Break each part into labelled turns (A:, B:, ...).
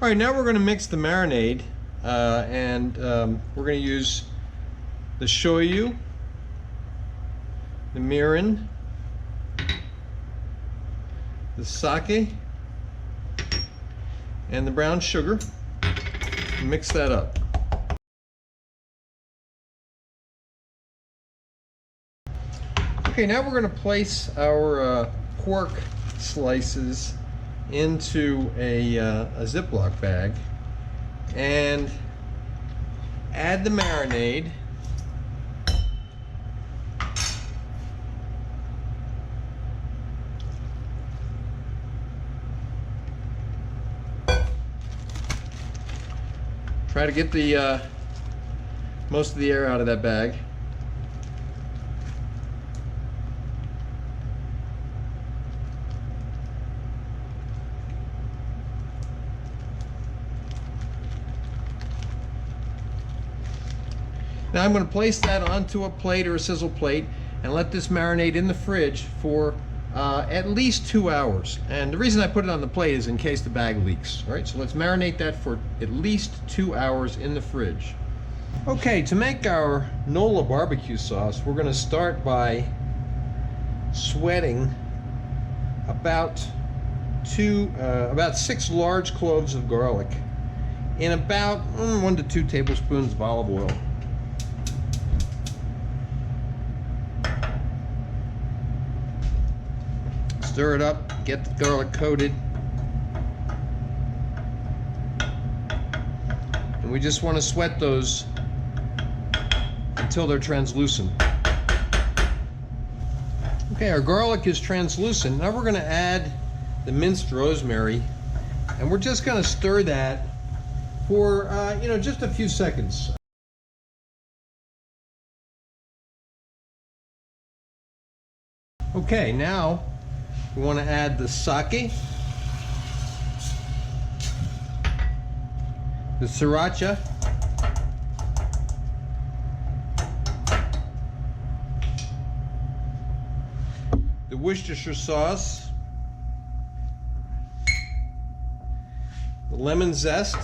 A: All right, now we're going to mix the marinade, and we're going to use the shoyu, the mirin, the sake, and the brown sugar. Mix that up. Okay, now we're going to place our pork slices into a Ziploc bag and add the marinade. Try to get the most of the air out of that bag. Now I'm going to place that onto a plate or a sizzle plate and let this marinate in the fridge for at least 2 hours. And the reason I put it on the plate is in case the bag leaks. All right, so let's marinate that for at least 2 hours in the fridge. Okay, to make our NOLA barbecue sauce, we're going to start by sweating about 6 large cloves of garlic in about 1 to 2 tablespoons of olive oil. Stir it up, get the garlic coated. And we just want to sweat those until they're translucent. Okay, our garlic is translucent. Now we're going to add the minced rosemary, and we're just going to stir that for just a few seconds. Okay, now we want to add the sake, the sriracha, the Worcestershire sauce, the lemon zest,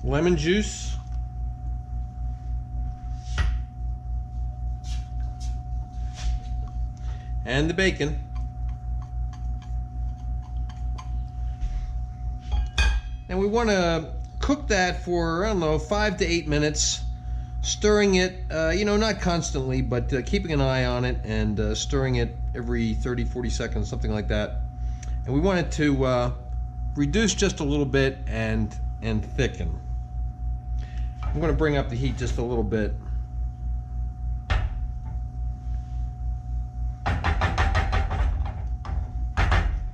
A: lemon juice, and the bacon. And we want to cook that for, I don't know, 5 to 8 minutes, stirring it, not constantly, but keeping an eye on it and stirring it every 30-40 seconds, something like that. And we want it to reduce just a little bit and thicken. I'm going to bring up the heat just a little bit.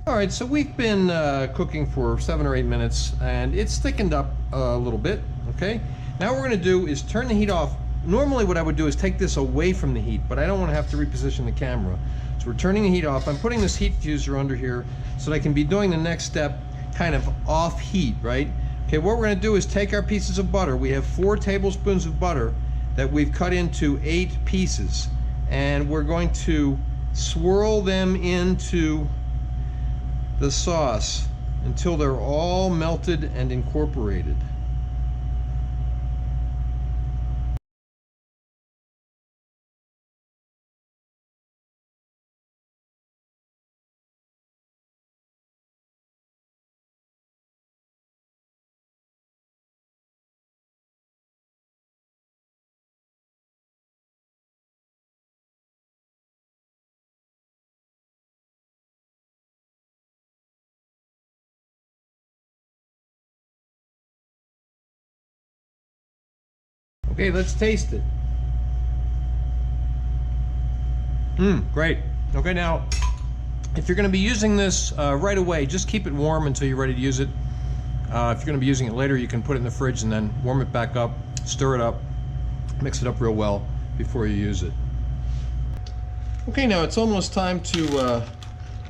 A: All right, so we've been cooking for 7 or 8 minutes, and it's thickened up a little bit, okay? Now what we're gonna do is turn the heat off. Normally what I would do is take this away from the heat, but I don't wanna have to reposition the camera. So we're turning the heat off. I'm putting this heat diffuser under here so that I can be doing the next step kind of off heat, right? Okay, what we're gonna do is take our pieces of butter. We have 4 tablespoons of butter that we've cut into 8 pieces, and we're going to swirl them into the sauce until they're all melted and incorporated. Okay, let's taste it. Great. Okay, now, if you're going to be using this right away, just keep it warm until you're ready to use it. If you're going to be using it later, you can put it in the fridge and then warm it back up, stir it up, mix it up real well before you use it. Okay, now it's almost time to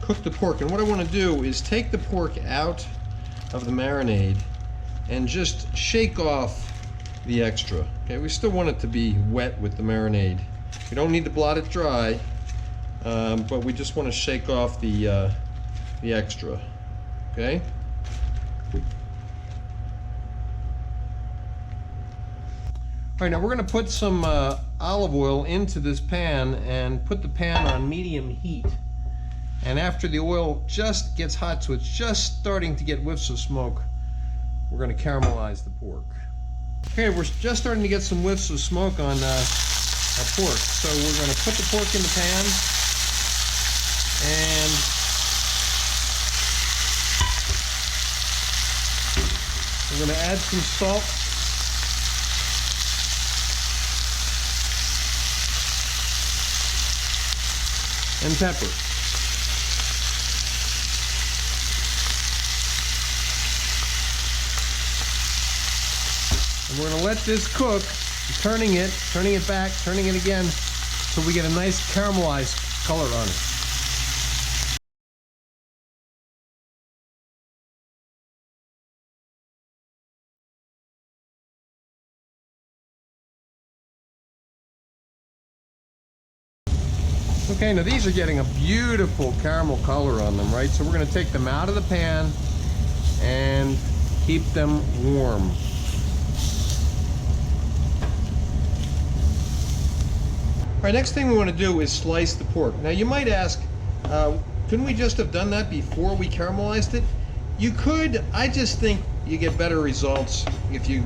A: cook the pork, and what I want to do is take the pork out of the marinade and just shake off the extra. Okay, we still want it to be wet with the marinade. We don't need to blot it dry, but we just want to shake off the extra. Okay. All right, now we're going to put some olive oil into this pan and put the pan on medium heat. And after the oil just gets hot, so it's just starting to get whiffs of smoke, we're going to caramelize the pork. Okay, we're just starting to get some whiffs of smoke on our pork. So we're going to put the pork in the pan and we're going to add some salt. And pepper. And we're going to let this cook, turning it back, turning it again, so we get a nice caramelized color on it. Okay, now these are getting a beautiful caramel color on them, right? So we're going to take them out of the pan and keep them warm. All right, next thing we want to do is slice the pork. Now you might ask, couldn't we just have done that before we caramelized it? You could. I just think you get better results if you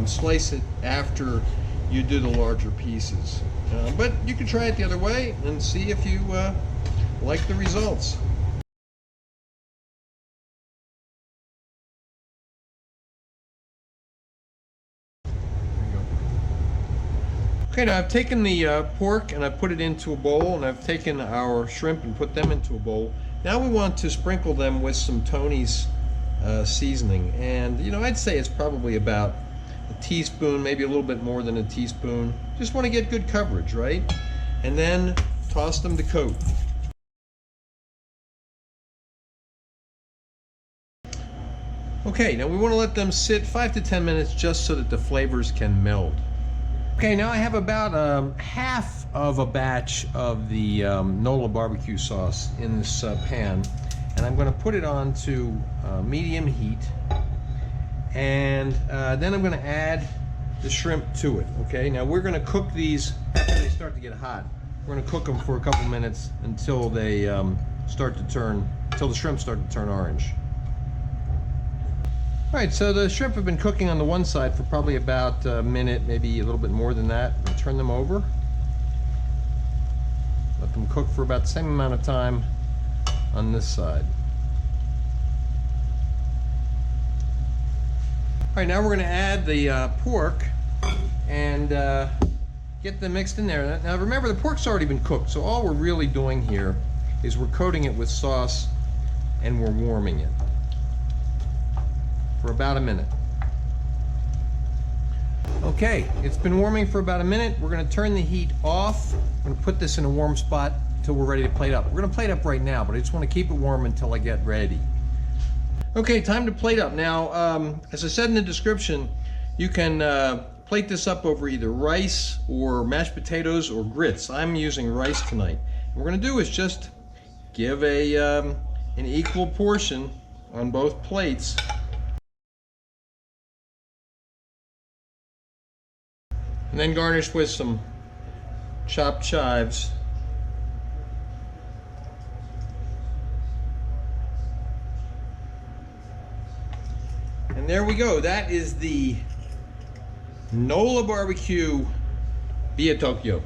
A: slice it after you do the larger pieces. But you can try it the other way and see if you like the results. Okay, now I've taken the pork and I've put it into a bowl, and I've taken our shrimp and put them into a bowl. Now we want to sprinkle them with some Tony's seasoning, and I'd say it's probably about a teaspoon, maybe a little bit more than a teaspoon. Just want to get good coverage, right? And then toss them to coat. Okay, now we want to let them sit 5 to 10 minutes just so that the flavors can meld. Okay, now I have about half of a batch of the NOLA BBQ sauce in this pan, and I'm going to put it on to medium heat. And then I'm going to add the shrimp to it. Okay, now we're going to cook these after they start to get hot. We're going to cook them for a couple minutes until they until the shrimp start to turn orange. All right, so the shrimp have been cooking on the one side for probably about a minute, maybe a little bit more than that. We'll turn them over. Let them cook for about the same amount of time on this side. All right, now we're going to add the pork and get them mixed in there. Now remember, the pork's already been cooked, so all we're really doing here is we're coating it with sauce and we're warming it for about a minute. Okay, it's been warming for about a minute. We're going to turn the heat off. I'm going to put this in a warm spot until we're ready to plate up. We're going to plate up right now, but I just want to keep it warm until I get ready. Okay, time to plate up. Now, as I said in the description, you can plate this up over either rice or mashed potatoes or grits. I'm using rice tonight. What we're going to do is just give an equal portion on both plates. And then garnish with some chopped chives. And there we go. That is the NOLA BBQ via Tokyo.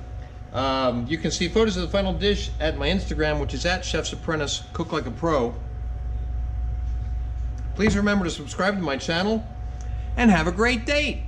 A: You can see photos of the final dish at my Instagram, which is at Chef's Apprentice, Cook Like a Pro. Please remember to subscribe to my channel and have a great date.